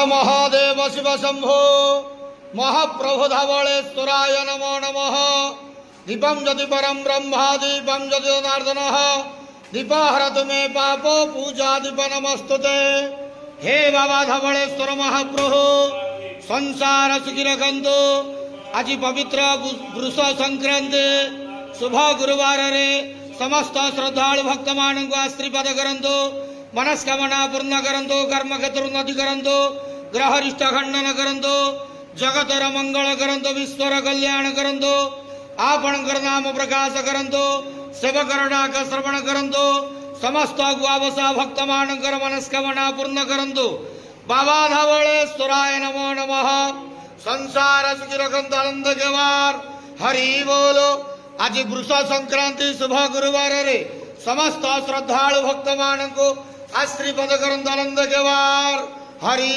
महादेव शिव शंभो महाप्रभु धवलेश्वराय नमो नमः। दीपं ज्योति परम ब्रह्मा दीपं ज्योति जनार्दन दीपहरतु मे पापो पूजा दीप नमस्तुते। हे बाबा धवलेश्वर महाप्रभु संसार सुखी रखंतु। आज पवित्र वृष संक्रांति शुभ गुरुवार रे समस्त श्रद्धालु भक्त मान को आशीर्वाद करंतु। मनस्कामना पूर्ण करंतु। कर्म क्षेत्र उन्नति करंतु। ग्रहरिष्ठ खंडन करंतु। जगतर मंगल करंतु। विश्वर कल्याण करंतु। आपणकर नाम प्रकाश करंतु। सेवकर डाक श्रवण करंतु। समस्त गुआवसा भक्त मानकर मनस्कामना पूर्ण करंतु। बाबा धवलेश्वराय नमो नमः। संसार सुखी रखंतु आनंद केवार हरि बोलो। आज वृष संक्रांति शुभ गुरुवार रे समस्त श्रद्धालु भक्त मान को आशीर्वाद करंतु आनंद केवार हरि।